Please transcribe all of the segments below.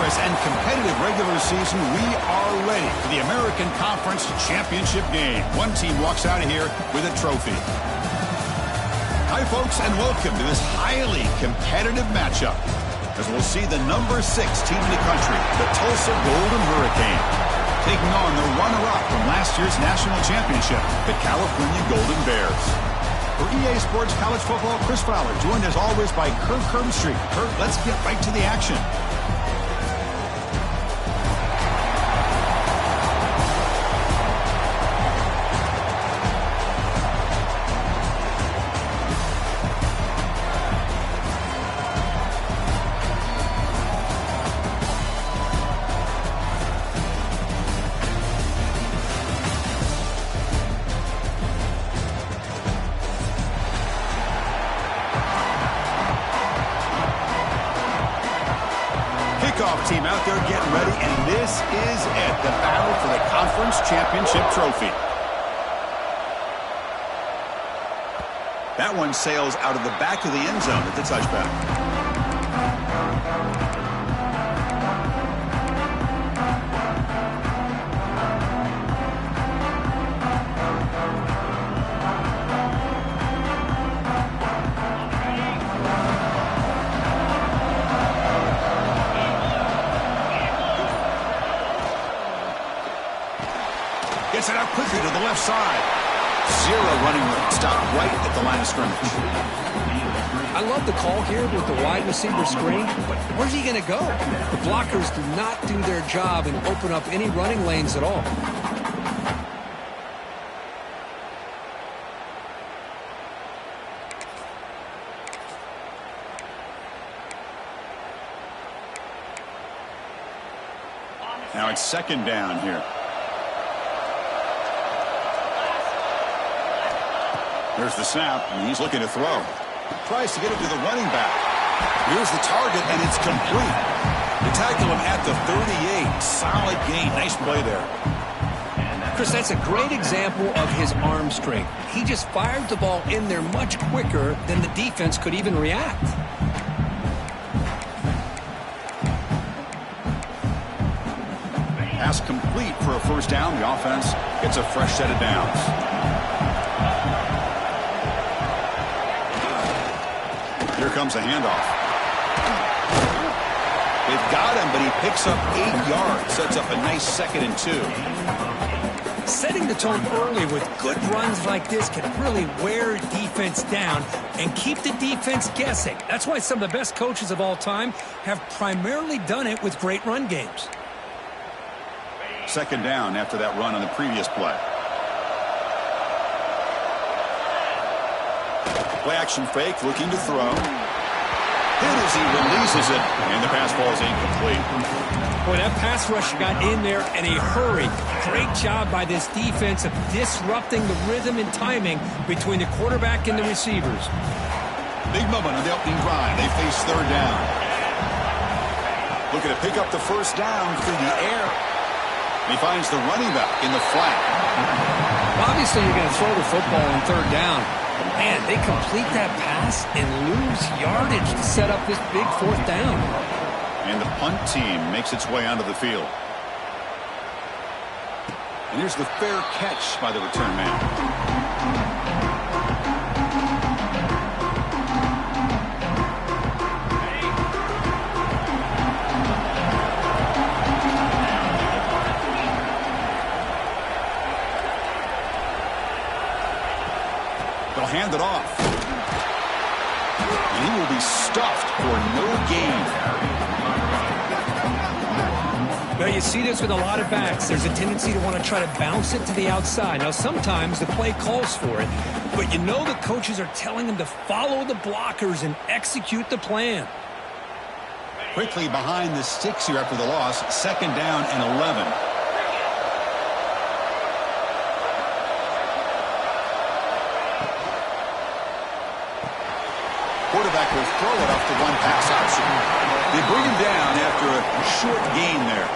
vigorous and competitive regular season, we are ready for the American Conference Championship game. One team walks out of here with a trophy. Hi, folks, and welcome to this highly competitive matchup, as we'll see the number 6 team in the country, the Tulsa Golden Hurricane, taking on the runner-up from last year's national championship, the California Golden Bears. For EA Sports College Football, Chris Fowler, joined as always by Kurt Kirkstreet. Kurt, let's get right to the action. Kickoff team out there getting ready, and this is it, the battle for the conference championship trophy. That one sails out of the back of the end zone at the touchback. Gets it out quickly to the left side. Zero running room. Stopped right at the line of scrimmage. I love the call here with the wide receiver screen, but where's he going to go? The blockers do not do their job and open up any running lanes at all. Now it's second down here. There's the snap, and he's looking to throw. Tries to get it to the running back. Here's the target, and it's complete. They tackle him at the 38. Solid gain. Nice play there. Chris, that's a great example of his arm strength. He just fired the ball in there much quicker than the defense could even react. Pass complete for a first down. The offense gets a fresh set of downs. Here comes a handoff. They've got him, but he picks up 8 yards. Sets up a nice 2nd and 2. Setting the tone early with good runs like this can really wear defense down and keep the defense guessing. That's why some of the best coaches of all time have primarily done it with great run games. Second down after that run on the previous play. Play action fake, looking to throw. Hit as he releases it, and the pass ball is incomplete. Boy, that pass rush got in there in a hurry. Great job by this defense of disrupting the rhythm and timing between the quarterback and the receivers. Big moment on the opening drive. They face third down. Looking to pick up the first down through the air. He finds the running back in the flat. Obviously, you're going to throw the football on third down. Man, they complete that pass and lose yardage to set up this big fourth down. And the punt team makes its way onto the field. And here's the fair catch by the return man. Hand it off. And he will be stuffed for no gain. Well, you see this with a lot of backs. There's a tendency to want to try to bounce it to the outside. Now, sometimes the play calls for it, but you know the coaches are telling them to follow the blockers and execute the plan. Quickly behind the sticks here after the loss. Second down and 11. Quarterback will throw it off the one pass option. They bring him down after a short gain there.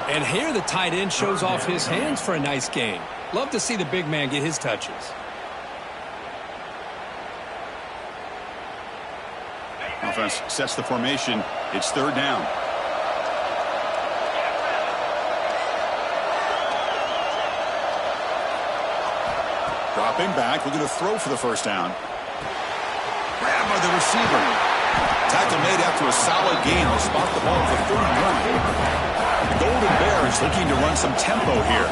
And here the tight end shows off his hands for a nice gain. Love to see the big man get his touches. Offense sets the formation. It's third down. Dropping back, looking to throw for the first down. Grab by the receiver. Tackle made after a solid gain. Will spot the ball for 31. The Golden Bears looking to run some tempo here.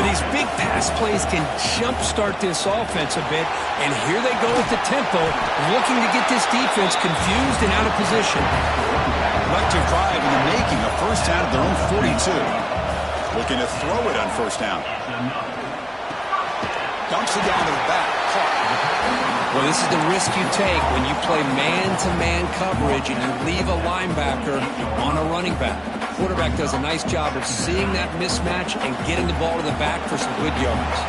These big pass plays can jumpstart this offense a bit, and here they go with the tempo, looking to get this defense confused and out of position. Productive drive in the making, a first down at their own 42. Looking to throw it on first down. Dumps it down to the back. Caught. Well, this is the risk you take when you play man-to-man coverage and you leave a linebacker on a running back. Quarterback does a nice job of seeing that mismatch and getting the ball to the back for some good yards.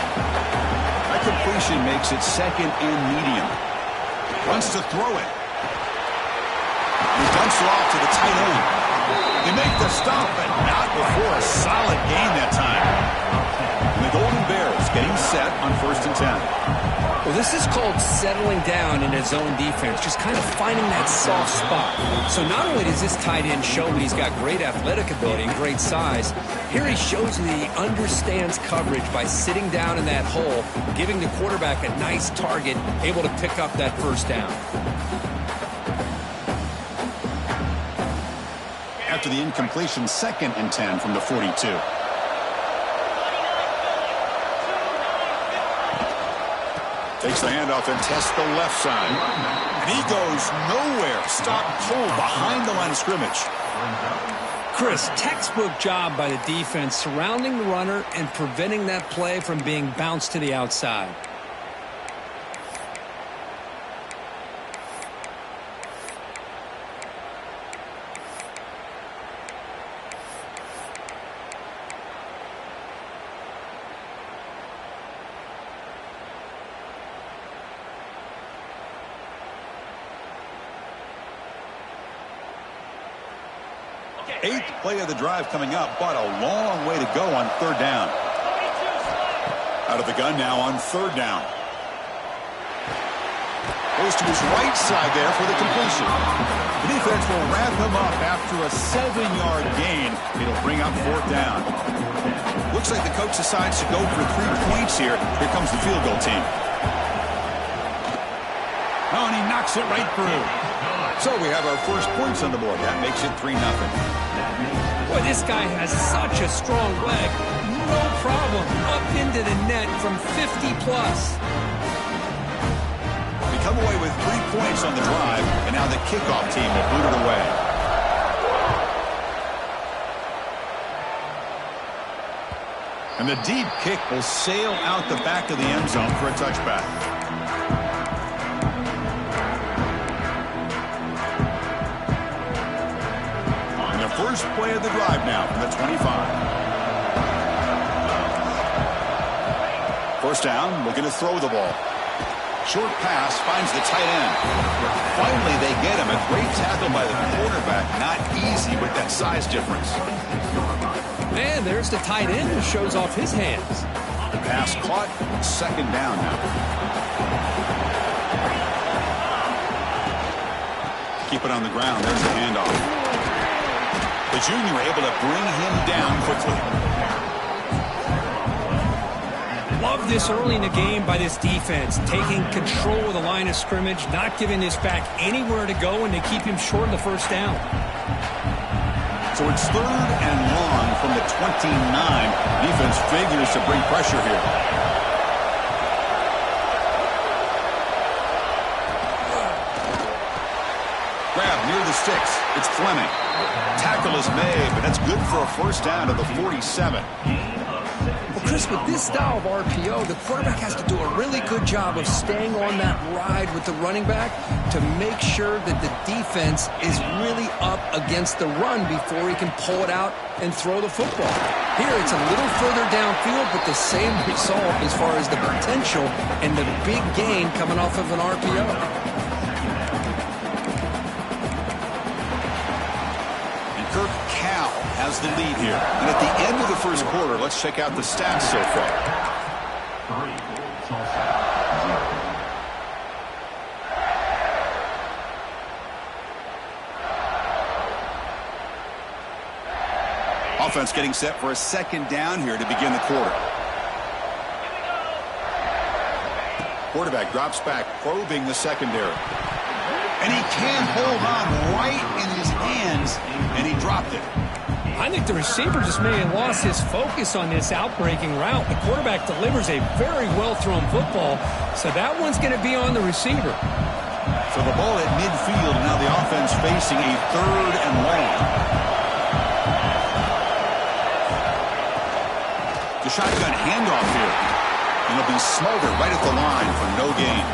That completion makes it second and medium. Wants to throw it. He dumps it off to the tight end. They make the stop, but not before a solid gain that time. And the Golden Bears getting set on 1st and 10. Well, this is called settling down in his zone defense, just kind of finding that soft spot. So not only does this tight end show that he's got great athletic ability and great size, here he shows that he understands coverage by sitting down in that hole, giving the quarterback a nice target, able to pick up that first down. After the incompletion, 2nd and 10 from the 42. Takes the handoff and tests the left side. And he goes nowhere. Stop cold behind the line of scrimmage. Chris, textbook job by the defense surrounding the runner and preventing that play from being bounced to the outside. Eighth play of the drive coming up, but a long way to go on 3rd down. Out of the gun now on 3rd down. Goes to his right side there for the completion. The defense will wrap him up after a 7-yard gain. It'll bring up 4th down. Looks like the coach decides to go for 3 points here. Here comes the field goal team. Oh, and he knocks it right through. So we have our first points on the board. That makes it 3-0. Boy, this guy has such a strong leg. No problem. Up into the net from 50-plus. We come away with 3 points on the drive, and now the kickoff team will boot it away. And the deep kick will sail out the back of the end zone for a touchback. First play of the drive now from the 25. First down, looking to throw the ball. Short pass, finds the tight end. Finally, they get him. A great tackle by the quarterback. Not easy with that size difference. Man, there's the tight end who shows off his hands. The pass caught. 2nd down now. Keep it on the ground. There's the handoff. The junior able to bring him down quickly. Love this early in the game by this defense, taking control of the line of scrimmage, not giving this back anywhere to go, and they keep him short of the first down. So it's 3rd and long from the 29. Defense figures to bring pressure here. Grab near the sticks. It's Fleming. Tackle is made, but that's good for a first down to the 47. Well, Chris, with this style of RPO, the quarterback has to do a really good job of staying on that ride with the running back to make sure that the defense is really up against the run before he can pull it out and throw the football. Here, it's a little further downfield, but the same result as far as the potential and the big gain coming off of an RPO. Has the lead here. And at the end of the first quarter, let's check out the stats so far. Offense getting set for a 2nd down here to begin the quarter. Quarterback drops back, probing the secondary. And he can't hold on right in his hands, and he dropped it. I think the receiver just may have lost his focus on this outbreaking route. The quarterback delivers a very well-thrown football, so that one's going to be on the receiver. So the ball at midfield, and now the offense facing a 3rd and long. The shotgun handoff here. And it'll be smothered right at the line for no gain.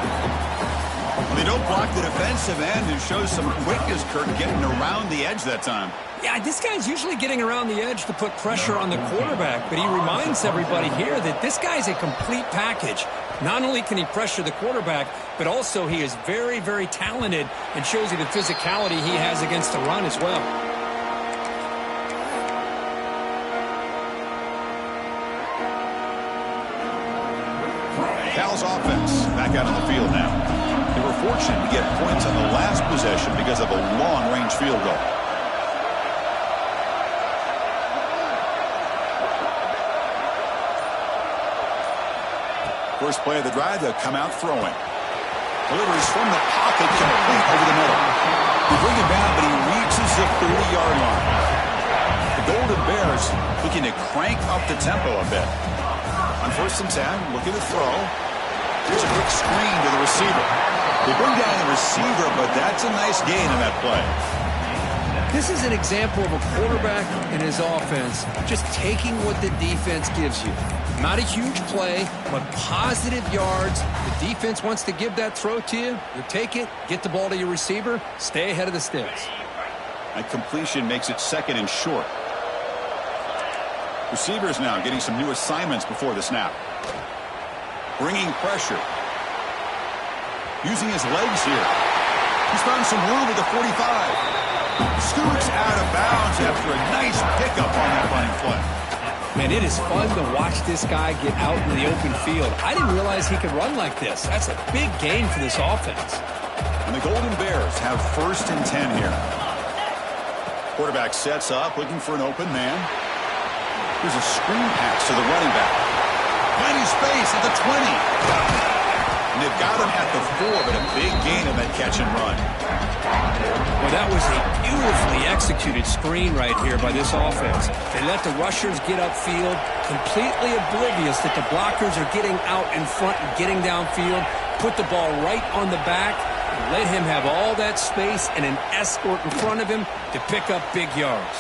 Well, they don't block the defensive end and show some quickness, Kirk, getting around the edge that time. Yeah, this guy's usually getting around the edge to put pressure on the quarterback, but he reminds everybody here that this guy's a complete package. Not only can he pressure the quarterback, but also he is very, very talented and shows you the physicality he has against the run as well. Cal's offense back out on the field now. They were fortunate to get points on the last possession because of a long-range field goal. First play of the drive, they'll come out throwing. Delivers from the pocket, complete over the middle. They bring him down, but he reaches the 30-yard line. The Golden Bears looking to crank up the tempo a bit. On 1st and 10, looking to throw. Here's a quick screen to the receiver. They bring down the receiver, but that's a nice gain in that play. This is an example of a quarterback and his offense just taking what the defense gives you. Not a huge play, but positive yards. The defense wants to give that throw to you. You take it, get the ball to your receiver, stay ahead of the sticks. That completion makes it 2nd and short. Receivers now getting some new assignments before the snap. Bringing pressure. Using his legs here. He's found some room at the 45. Scoots out of bounds after a nice pickup on that running play. Man, it is fun to watch this guy get out in the open field. I didn't realize he could run like this. That's a big gain for this offense. And the Golden Bears have 1st and 10 here. Quarterback sets up, looking for an open man. Here's a screen pass to the running back. Plenty space at the 20. And they've got him at the 4, but a big gain on that catch and run. Well, that was a beautifully executed screen right here by this offense. They let the rushers get upfield, completely oblivious that the blockers are getting out in front and getting downfield, put the ball right on the back, and let him have all that space and an escort in front of him to pick up big yards.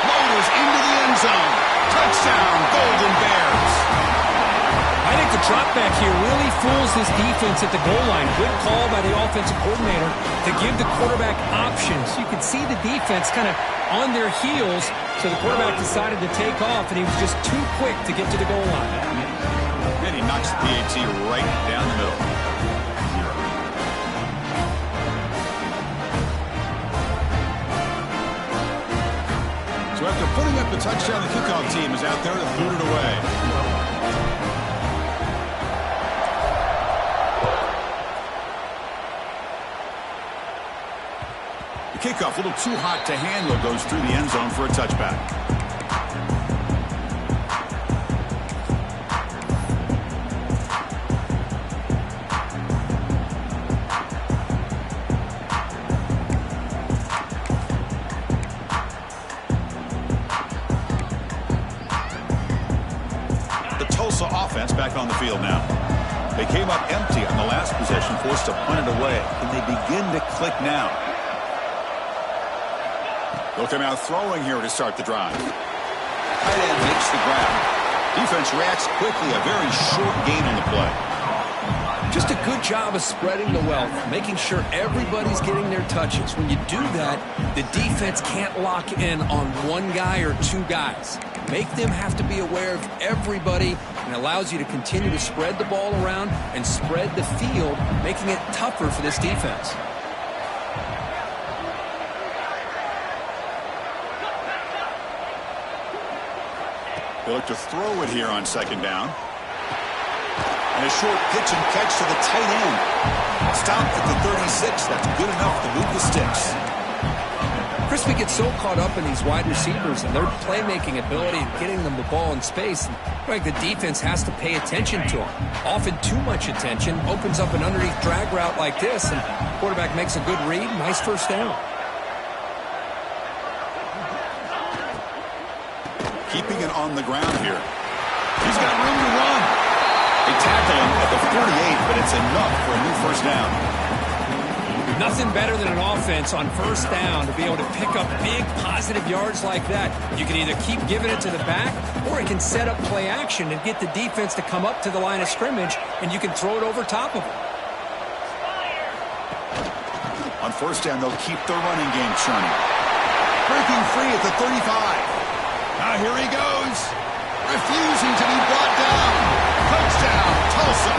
Motors into the end zone. Touchdown, Golden Bears. I think the drop back here really fools this defense at the goal line. Good call by the offensive coordinator to give the quarterback options. You could see the defense kind of on their heels, so the quarterback decided to take off, and he was just too quick to get to the goal line. And he knocks the PAT right down the middle. So after putting up the touchdown, the kickoff team is out there to boot it away. Kickoff, a little too hot to handle, goes through the end zone for a touchback. The Tulsa offense back on the field now. They came up empty on the last possession, forced to punt it away, and they begin to click now. They'll come out throwing here to start the drive. Tight end makes the grab. Defense reacts quickly. A very short gain on the play. Just a good job of spreading the wealth, making sure everybody's getting their touches. When you do that, the defense can't lock in on one guy or two guys. Make them have to be aware of everybody, and allows you to continue to spread the ball around and spread the field, making it tougher for this defense. They look to throw it here on 2nd down. And a short pitch and catch to the tight end. Stopped at the 36. That's good enough to move the sticks. Chris, we get so caught up in these wide receivers and their playmaking ability and getting them the ball in space. And like the defense has to pay attention to them. Often too much attention opens up an underneath drag route like this, and the quarterback makes a good read. Nice first down. Keeping it on the ground here. He's got room to run. They tackle him at the 48, but it's enough for a new first down. Nothing better than an offense on first down to be able to pick up big positive yards like that. You can either keep giving it to the back, or it can set up play action and get the defense to come up to the line of scrimmage, and you can throw it over top of them. On first down, they'll keep their running game churning. Breaking free at the 35. Now here he goes. Refusing to be brought down. Touchdown, Tulsa.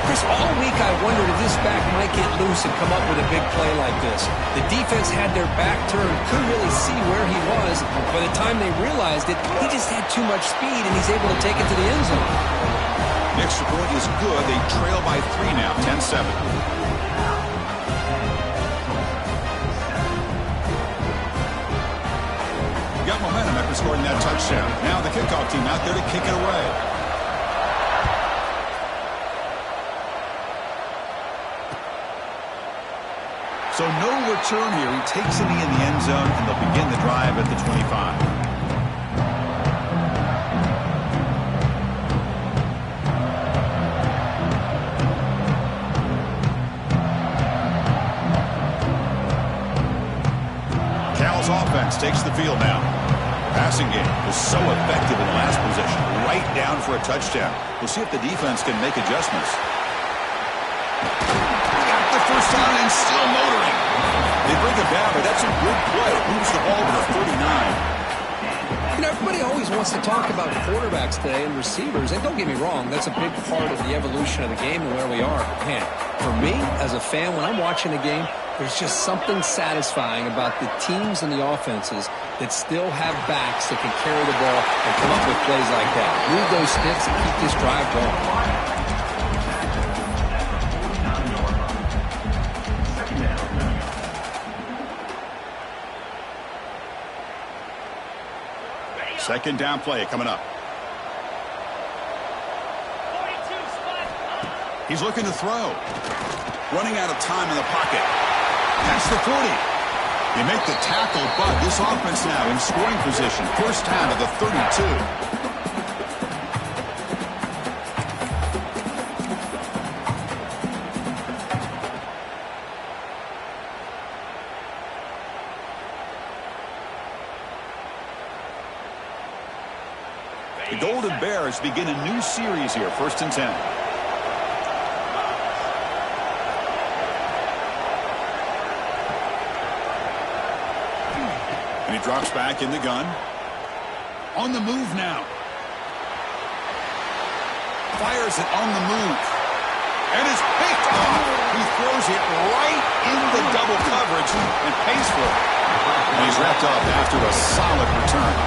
Chris, all week I wondered if this back might get loose and come up with a big play like this. The defense had their back turned, couldn't really see where he was. By the time they realized it, he just had too much speed, and he's able to take it to the end zone. The extra point is good. They trail by 3 now, 10-7. Got momentum after scoring that touchdown. Now the kickoff team out there to kick it away. So no return here. He takes a knee in the end zone, and they'll begin the drive at the 25. Cal's offense takes the field now. Passing game was so effective in the last possession. Right down for a touchdown. We'll see if the defense can make adjustments. First down and still motoring. They bring it down, but that's a good play. Moves the ball to the 39. You know, everybody always wants to talk about quarterbacks today and receivers, and don't get me wrong, that's a big part of the evolution of the game and where we are. Man, for me, as a fan, when I'm watching a game, there's just something satisfying about the teams and the offenses that still have backs that can carry the ball and come up with plays like that. Move those sticks and keep this drive going. Second down play coming up. He's looking to throw. Running out of time in the pocket. That's the 40. They make the tackle, but this offense now in scoring position. First down to the 32. The Golden Bears begin a new series here, 1st and 10. And he drops back in the gun. On the move now. Fires it on the move. And it's picked off. He throws it right in the double coverage and pays for it. And he's wrapped up after a solid return.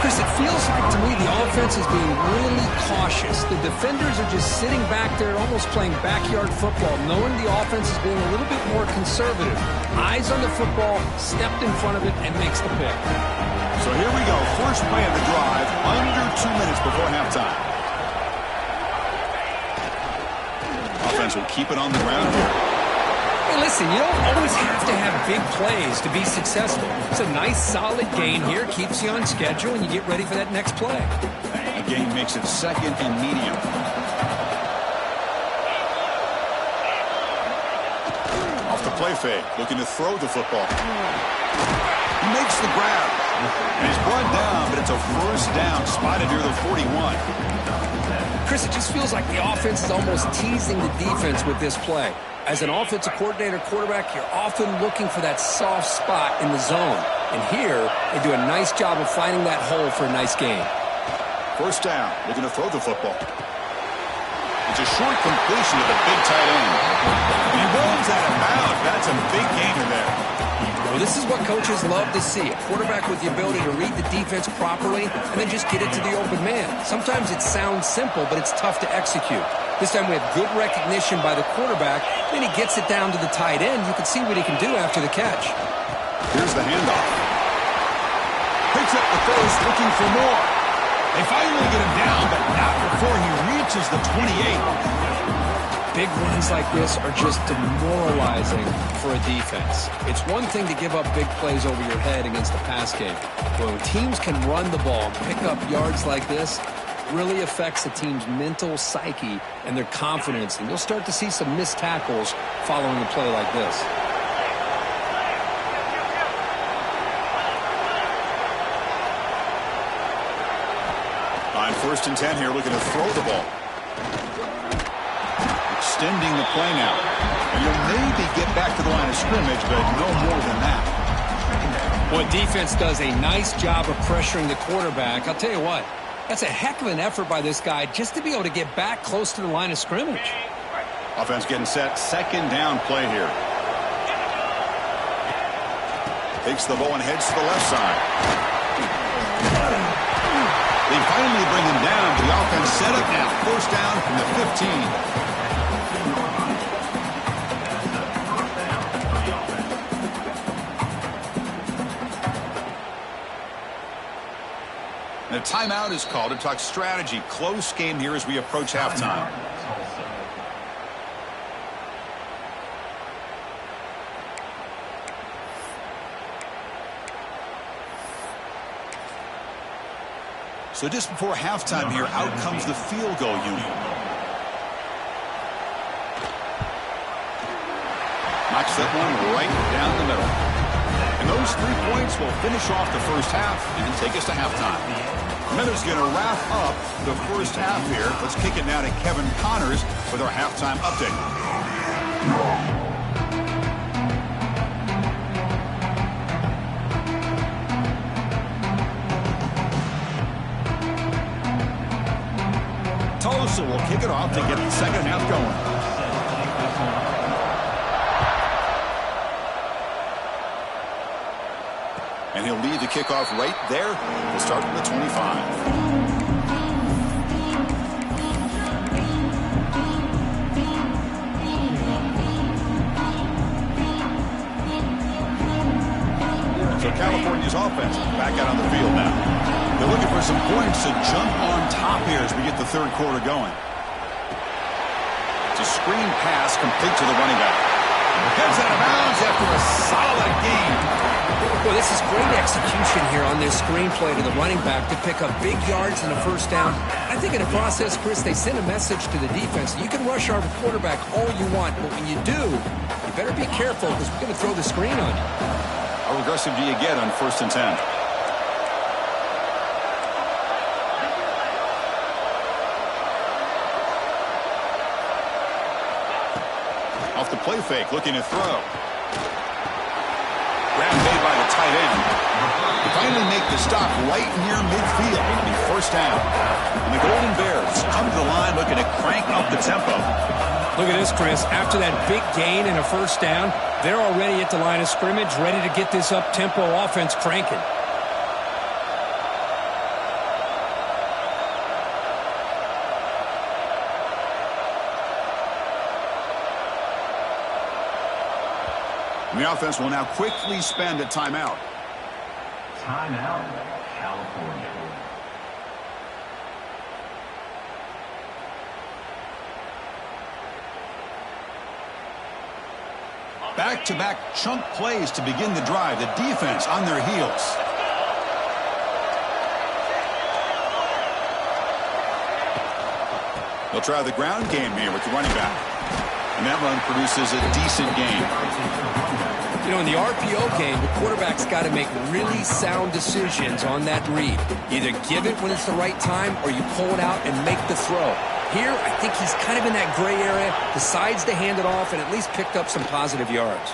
Chris, it feels like to me the offense is being really cautious. The defenders are just sitting back there almost playing backyard football, knowing the offense is being a little bit more conservative. Eyes on the football, stepped in front of it, and makes the pick. So here we go. First play of the drive, under 2 minutes before halftime. Offense will keep it on the ground here. Hey, listen, you don't always have to have big plays to be successful. It's a nice, solid gain here. Keeps you on schedule, and you get ready for that next play. The gain makes it second and medium. Off the play fake, looking to throw the football. He makes the grab. And he's brought down, but it's a first down spotted near the 41. Chris, it just feels like the offense is almost teasing the defense with this play. As an offensive coordinator, quarterback, you're often looking for that soft spot in the zone. And here, they do a nice job of finding that hole for a nice gain. First down, looking to throw the football. It's a short completion to the big tight end. And he rolls out of bounds. That's a big gainer there. Well, this is what coaches love to see. A quarterback with the ability to read the defense properly and then just get it to the open man. Sometimes it sounds simple, but it's tough to execute. This time we have good recognition by the quarterback. Then he gets it down to the tight end. You can see what he can do after the catch. Here's the handoff. Picks up the first, looking for more. They finally get him down, but not before he reaches the 28. Big runs like this are just demoralizing for a defense. It's one thing to give up big plays over your head against a pass game. But when teams can run the ball and pick up yards like this, it really affects the team's mental psyche and their confidence. And you'll start to see some missed tackles following a play like this. On 1st and 10 here, looking to throw the ball. Extending the play now. And you'll maybe get back to the line of scrimmage, but no more than that. Well, defense does a nice job of pressuring the quarterback. I'll tell you what, that's a heck of an effort by this guy just to be able to get back close to the line of scrimmage. Offense getting set. 2nd down play here. Takes the ball and heads to the left side. They finally bring him down. The offense set up now. 1st down from the 15. And a timeout is called to talk strategy. Close game here as we approach halftime. So just before halftime here, out comes the field goal unit. Knocks that one right down the middle. And those 3 points will finish off the first half and take us to halftime. Miller's going to wrap up the first half here. Let's kick it now to Kevin Connors with our halftime update. Tulsa will kick it off to get the second half going. And he'll lead the kickoff right there to start from the 25. So California's offense back out on the field now. They're looking for some points to jump on top here as we get the 3rd quarter going. It's a screen pass complete to the running back. Heads out of bounds after a solid game. Well, this is great execution here on this screenplay to the running back to pick up big yards and a 1st down. I think in the process, Chris, they send a message to the defense. You can rush our quarterback all you want, but when you do, you better be careful because we're going to throw the screen on you. How aggressive do you get on 1st and 10? Off the play fake, looking to throw. Grab made by the tight end. They finally make the stop right near midfield. It'll be 1st down. And the Golden Bears come to the line looking to crank up the tempo. Look at this, Chris. After that big gain and a 1st down, they're already at the line of scrimmage, ready to get this up-tempo offense cranking. And the offense will now quickly spend a timeout. Timeout, California. Back-to-back chunk plays to begin the drive. The defense on their heels. They'll try the ground game here with the running back. And that run produces a decent gain. You know, in the RPO game, the quarterback's got to make really sound decisions on that read. Either give it when it's the right time or you pull it out and make the throw. Here, I think he's kind of in that gray area, decides to hand it off and at least picked up some positive yards.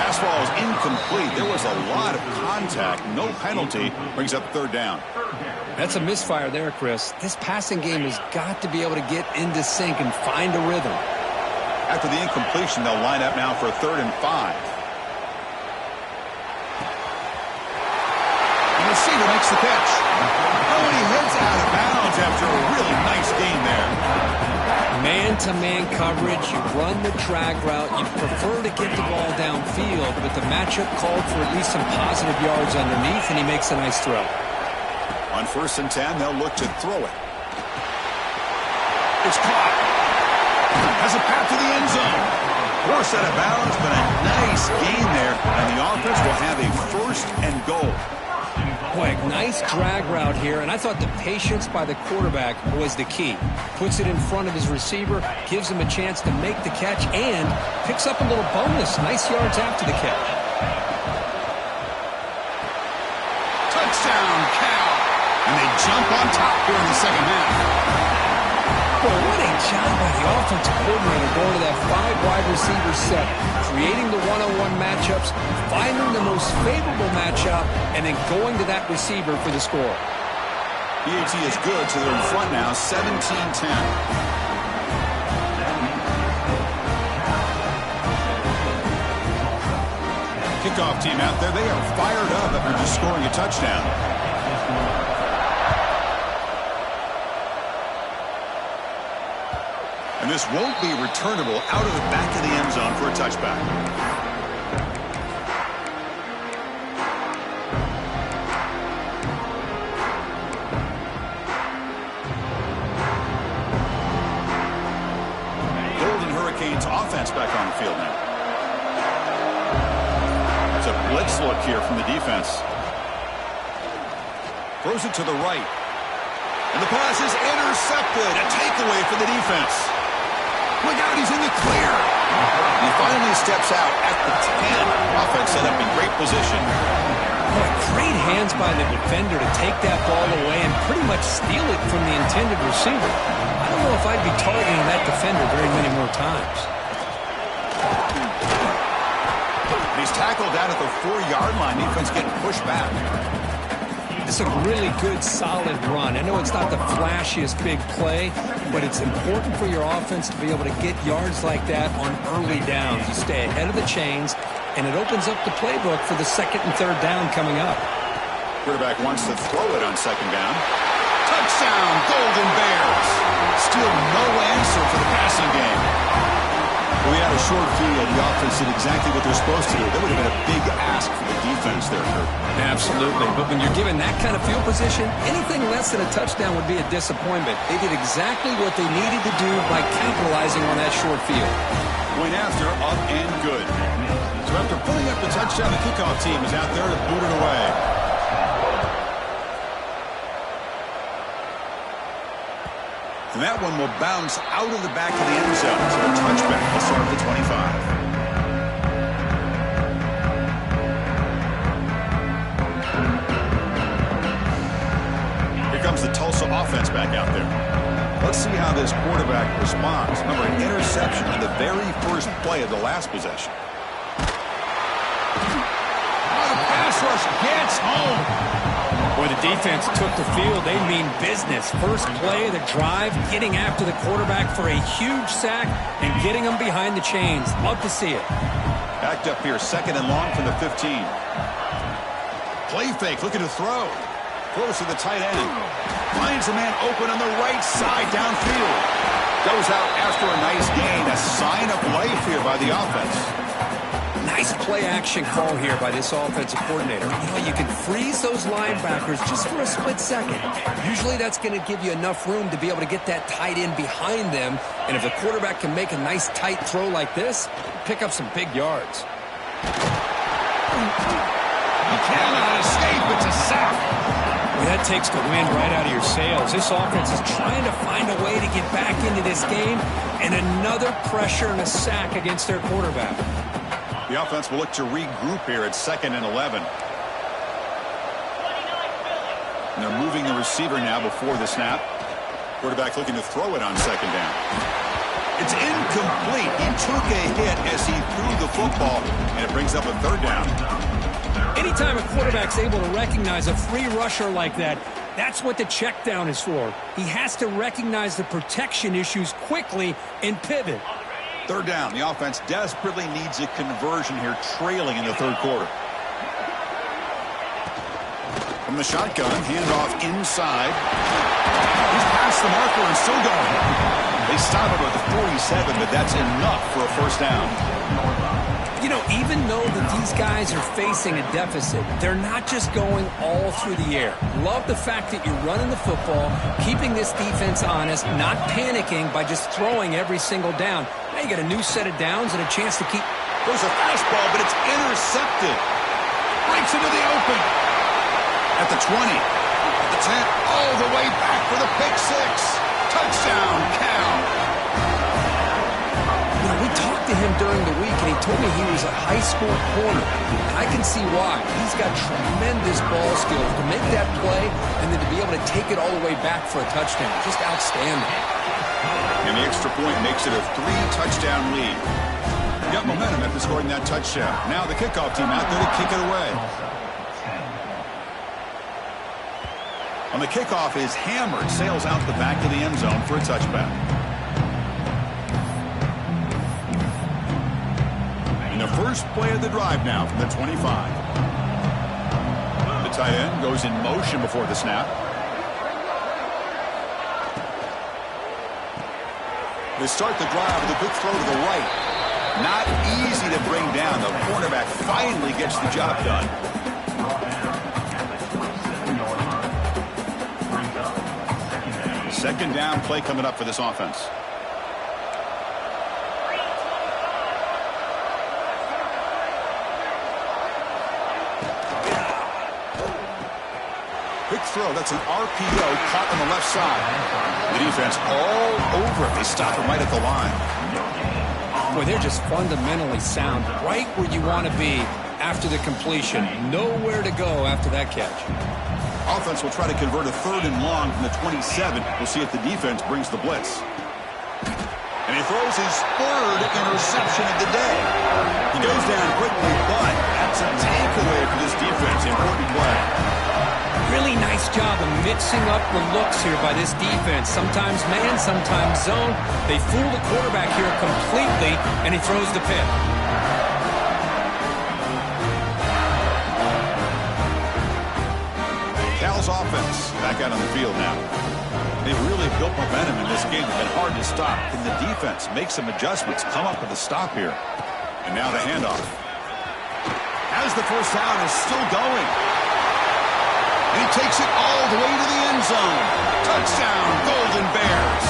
Pass ball is incomplete. There was a lot of contact. No penalty. Brings up 3rd down. That's a misfire there, Chris. This passing game has got to be able to get into sync and find a rhythm. After the incompletion, they'll line up now for a 3rd and 5. receiver makes the catch. Oh, and he heads out of bounds after a really nice gain there. Man-to-man coverage, you run the drag route, you prefer to get the ball downfield, but the matchup called for at least some positive yards underneath, and he makes a nice throw. On 1st and 10, they'll look to throw it. It's caught. Has a path to the end zone. Forced out of bounds, but a nice gain there, and the offense will have a 1st and goal. Boy, nice drag route here, and I thought the patience by the quarterback was the key. Puts it in front of his receiver, gives him a chance to make the catch, and picks up a little bonus. Nice yards after the catch. Touchdown, Cal! And they jump on top here in the second half. Boy, what a job by the offensive coordinator going to that 5-wide receiver set, creating the one-on-one matchups, finding the most favorable matchup, and then going to that receiver for the score. BAT is good, so they're in front now, 17-10. Kickoff team out there, they are fired up after just scoring a touchdown. And this won't be returnable out of the back of the end zone for a touchback. Golden Hurricanes offense back on the field now. It's a blitz look here from the defense. Throws it to the right. And the pass is intercepted. A takeaway for the defense. Look out, he's in the clear. He finally steps out at the 10. Offense set up in great position. Boy, great hands by the defender to take that ball away and pretty much steal it from the intended receiver. I don't know if I'd be targeting that defender very many more times. He's tackled out at the 4-yard line. Defense getting pushed back. It's a really good, solid run. I know it's not the flashiest big play, but it's important for your offense to be able to get yards like that on early downs. You stay ahead of the chains, and it opens up the playbook for the 2nd and 3rd down coming up. Quarterback wants to throw it on 2nd down. Touchdown, Golden Bears. Still no answer for the passing game. We had a short field. The offense did exactly what they're supposed to do. That would have been a big ask for the defense there, Kurt. Absolutely. But when you're given that kind of field position, anything less than a touchdown would be a disappointment. They did exactly what they needed to do by capitalizing on that short field. Point after, up and good. So after pulling up the touchdown, the kickoff team is out there to boot it away. And that one will bounce out of the back of the end zone. So a touchback will start at the 25. Comes the Tulsa offense back out there. Let's see how this quarterback responds. Remember, an interception on the very first play of the last possession. Oh, the pass rush gets home. Boy, the defense took the field. They mean business. First play of the drive, getting after the quarterback for a huge sack and getting him behind the chains. Love to see it. Backed up here, 2nd and long from the 15. Play fake, looking to throw. Throws to the tight end. Finds a man open on the right side downfield. Goes out after a nice gain. A sign of life here by the offense. Nice play-action call here by this offensive coordinator. You know, you can freeze those linebackers just for a split second. Usually that's going to give you enough room to be able to get that tight end behind them. And if the quarterback can make a nice tight throw like this, pick up some big yards. He cannot escape. It's a sack. Well, that takes the wind right out of your sails. This offense is trying to find a way to get back into this game, and another pressure and a sack against their quarterback. The offense will look to regroup here at 2nd and 11. And they're moving the receiver now before the snap. Quarterback looking to throw it on 2nd down. It's incomplete. He took a hit as he threw the football, and it brings up a 3rd down. Anytime a quarterback's able to recognize a free rusher like that, that's what the check down is for. He has to recognize the protection issues quickly and pivot. 3rd down. The offense desperately needs a conversion here, trailing in the 3rd quarter. From the shotgun, handoff inside. He's past the marker and still going. They stop him at the 47, but that's enough for a first down. You know, even though that these guys are facing a deficit, they're not just going all through the air. Love the fact that you're running the football, keeping this defense honest, not panicking by just throwing every single down. Now you got a new set of downs and a chance to keep... There's a fastball, but it's intercepted. Breaks into the open. At the 20. At the 10. All the way back for the pick six. Touchdown, Cal. You know, we talked to him during the week, and he told me he was a high school corner. And I can see why. He's got tremendous ball skills to make that play and then to be able to take it all the way back for a touchdown. Just outstanding. And the extra point makes it a 3-touchdown lead. Got momentum after scoring that touchdown. Now the kickoff team out there to kick it away. On the kickoff is hammered, sails out the back of the end zone for a touchback. And the first play of the drive now from the 25. The tight end goes in motion before the snap. They start the drive with a quick throw to the right. Not easy to bring down. The cornerback finally gets the job done. Second down play coming up for this offense. Quick throw. That's an RPO caught on the left side. The defense all over it. They stop him right at the line. Boy, they're just fundamentally sound, right where you want to be after the completion. Nowhere to go after that catch. Offense will try to convert a 3rd and long from the 27. We'll see if the defense brings the blitz. And he throws his 3rd interception of the day. He goes down quickly, but that's a takeaway for this defense. Important play. Really nice job of mixing up the looks here by this defense. Sometimes man, sometimes zone. They fool the quarterback here completely, and he throws the pick. Cal's offense back out on the field now. They've really built momentum in this game. It's been hard to stop. Can the defense make some adjustments, come up with a stop here? And now the handoff. As the first down is still going. And he takes it all the way to the end zone. Touchdown, Golden Bears.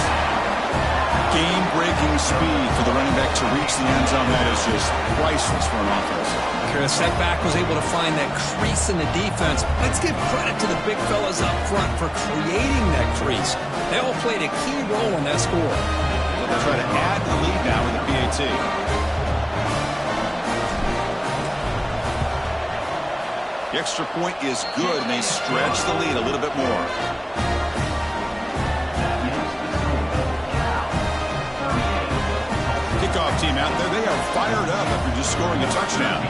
Game-breaking speed for the running back to reach the end zone. That is just priceless for an offense. The setback was able to find that crease in the defense. Let's give credit to the big fellas up front for creating that crease. They all played a key role in that score. They'll try to add the lead now with the PAT. The extra point is good, and they stretch the lead a little bit more. Kickoff team out there. They are fired up after just scoring a touchdown.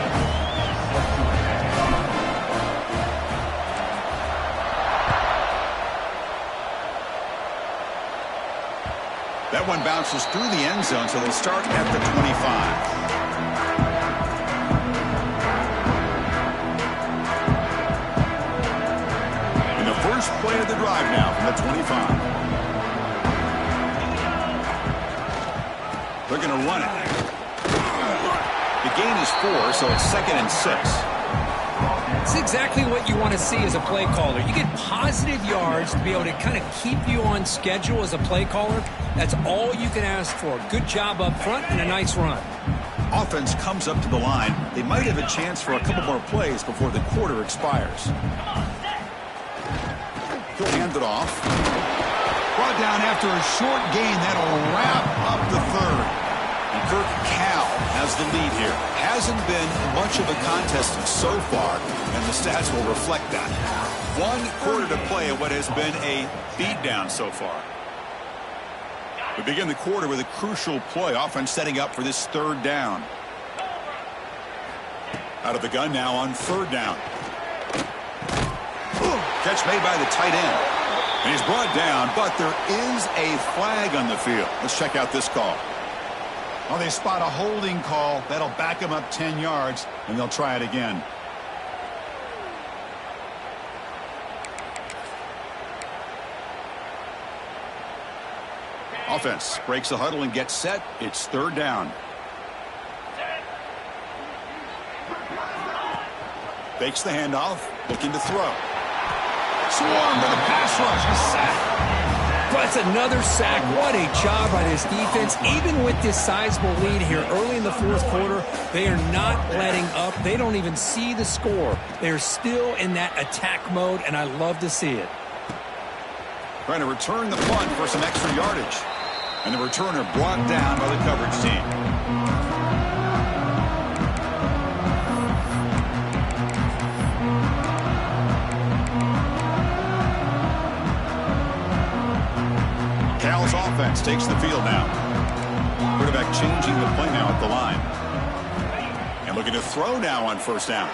That one bounces through the end zone, so they start at the 25. First play of the drive now from the 25. They're going to run it. The gain is 4, so it's 2nd and 6. It's exactly what you want to see as a play caller. You get positive yards to be able to kind of keep you on schedule as a play caller. That's all you can ask for. Good job up front and a nice run. Offense comes up to the line. They might have a chance for a couple more plays before the quarter expires. He'll hand it off. Brought down after a short gain. That'll wrap up the 3rd. And Kirk Cal has the lead here. Hasn't been much of a contest so far, and the stats will reflect that. 1 quarter to play in what has been a beatdown so far. We begin the quarter with a crucial play. Offense setting up for this 3rd down. Out of the gun now on 3rd down. Catch made by the tight end. And he's brought down, but there is a flag on the field. Let's check out this call. Well, they spot a holding call. That'll back him up 10 yards, and they'll try it again. Offense breaks the huddle and gets set. It's third down. Fakes the handoff, looking to throw. Swarmed by the pass rush. A sack. But it's another sack. What a job by this defense. Even with this sizable lead here early in the fourth quarter, they are not letting up. They don't even see the score. They're still in that attack mode, and I love to see it. Trying to return the punt for some extra yardage. And the returner brought down by the coverage team. Cal's offense takes the field now. Quarterback changing the play now at the line. And looking to throw now on first down.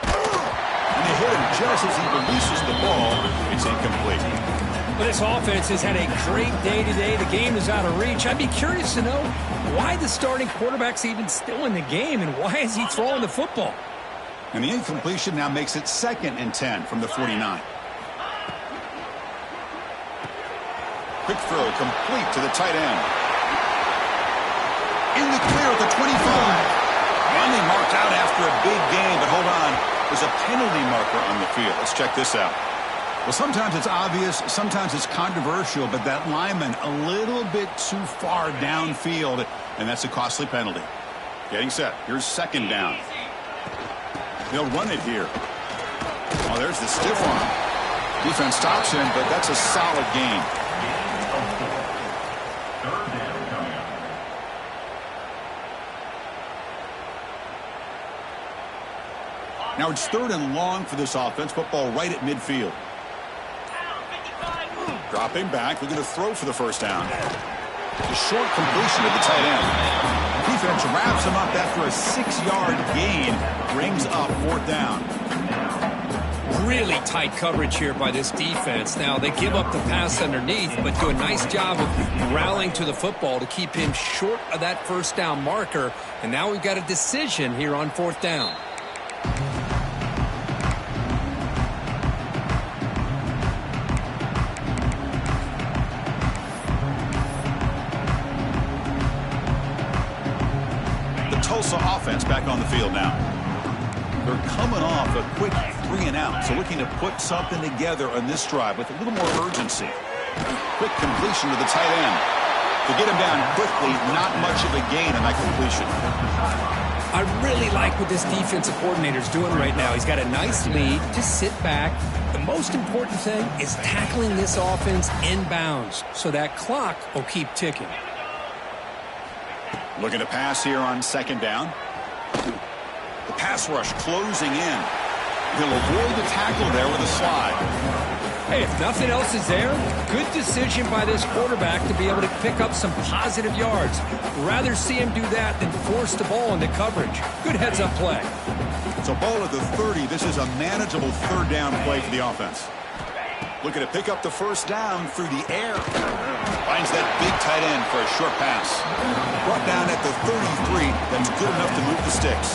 And they hit him just as he releases the ball. It's incomplete. Well, this offense has had a great day today. The game is out of reach. I'd be curious to know why the starting quarterback's even still in the game and why is he throwing the football? And the incompletion now makes it 2nd and 10 from the 49. Quick throw complete to the tight end. In the clear at the 25. Finally marked out after a big gain, but hold on. There's a penalty marker on the field. Let's check this out. Well, sometimes it's obvious, sometimes it's controversial, but that lineman a little bit too far downfield, and that's a costly penalty. Getting set. Here's second down. They'll run it here. Oh, there's the stiff arm. Defense stops him, but that's a solid gain. Third down coming up. Now it's 3rd and long for this offense. Football right at midfield. Dropping back, looking to throw for the first down. A short completion to the tight end. Defense wraps him up after a 6-yard gain. Brings up 4th down. Really tight coverage here by this defense. Now, they give up the pass underneath, but do a nice job of rallying to the football to keep him short of that first down marker. And now we've got a decision here on 4th down. Tulsa offense back on the field now. They're coming off a quick 3-and-out, so looking to put something together on this drive with a little more urgency. Quick completion to the tight end. To get him down quickly, not much of a gain on that completion. I really like what this defensive coordinator is doing right now. He's got a nice lead. Just sit back. The most important thing is tackling this offense inbounds so that clock will keep ticking. Looking to pass here on second down. The pass rush closing in. He'll avoid the tackle there with a slide. Hey, if nothing else is there, good decision by this quarterback to be able to pick up some positive yards. Rather see him do that than force the ball into coverage. Good heads-up play. So ball at the 30. This is a manageable third down play for the offense. Looking to pick up the first down through the air. Finds that big tight end for a short pass. Brought down at the 33. That's good enough to move the sticks.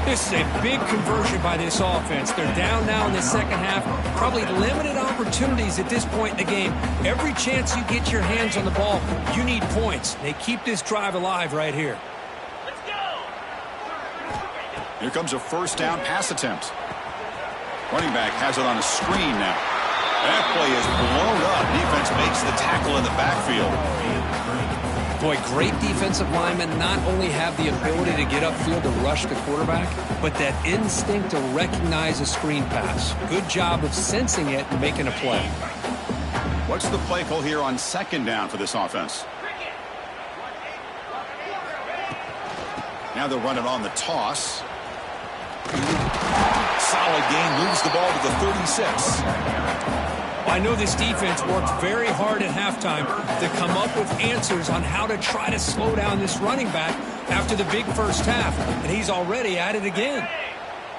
This is a big conversion by this offense. They're down now in the second half. Probably limited opportunities at this point in the game. Every chance you get your hands on the ball, you need points. They keep this drive alive right here. Let's go. Here comes a first down pass attempt. Running back has it on a screen now. That play is blown up. Defense makes the tackle in the backfield. Boy, great defensive linemen not only have the ability to get upfield to rush the quarterback, but that instinct to recognize a screen pass. Good job of sensing it and making a play. What's the play call here on second down for this offense? Now they'll run it on the toss. Solid gain, moves the ball to the 36. I know this defense worked very hard at halftime to come up with answers on how to try to slow down this running back after the big first half, and he's already at it again.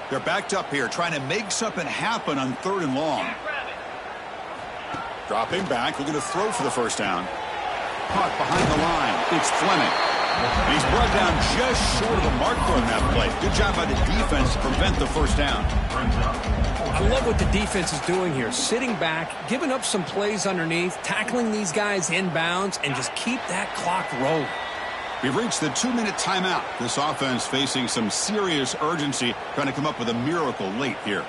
They're backed up here, trying to make something happen on 3rd and long. Dropping back, looking to throw for the first down. Caught behind the line. It's Fleming. And he's brought down just short of the mark on that play. Good job by the defense to prevent the first down. I love what the defense is doing here. Sitting back, giving up some plays underneath, tackling these guys inbounds, and just keep that clock rolling. We've reached the 2-minute timeout. This offense facing some serious urgency, trying to come up with a miracle late here.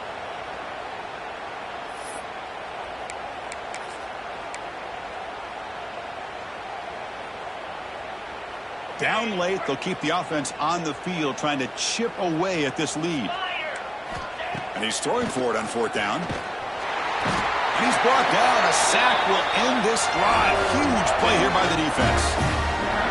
Down late, they'll keep the offense on the field, trying to chip away at this lead. And he's throwing for it on fourth down. And he's brought down. A sack will end this drive. Huge play here by the defense.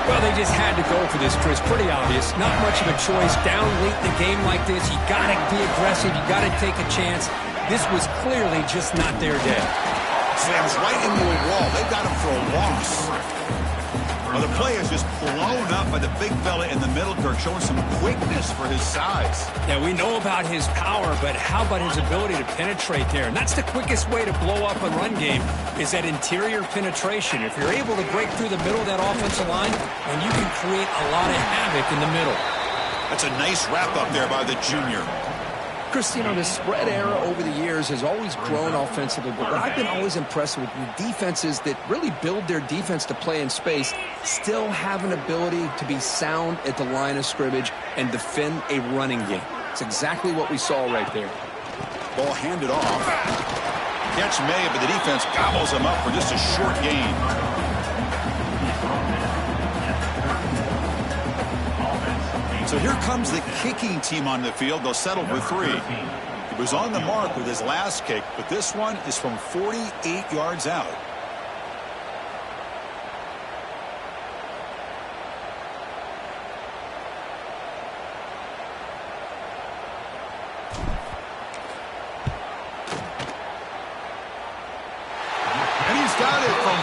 Well, they just had to go for this, Chris. Pretty obvious. Not much of a choice. Down late in the game like this, you got to be aggressive. You got to take a chance. This was clearly just not their day. Slams right into a wall. They got him for a loss. Well, the play is just blown up by the big fella in the middle, Kirk, showing some quickness for his size. Yeah, we know about his power, but how about his ability to penetrate there? And that's the quickest way to blow up a run game, is that interior penetration. If you're able to break through the middle of that offensive line, then you can create a lot of havoc in the middle. That's a nice wrap-up there by the junior. Chris, you know, the spread era over the years has always grown offensively, but what I've been always impressed with the defenses that really build their defense to play in space still have an ability to be sound at the line of scrimmage and defend a running game. It's exactly what we saw right there. Ball handed off. Catch made, but the defense gobbles him up for just a short gain. So here comes the kicking team on the field. They'll settle for 3. He was on the mark with his last kick, but this one is from 48 yards out. And he's got it from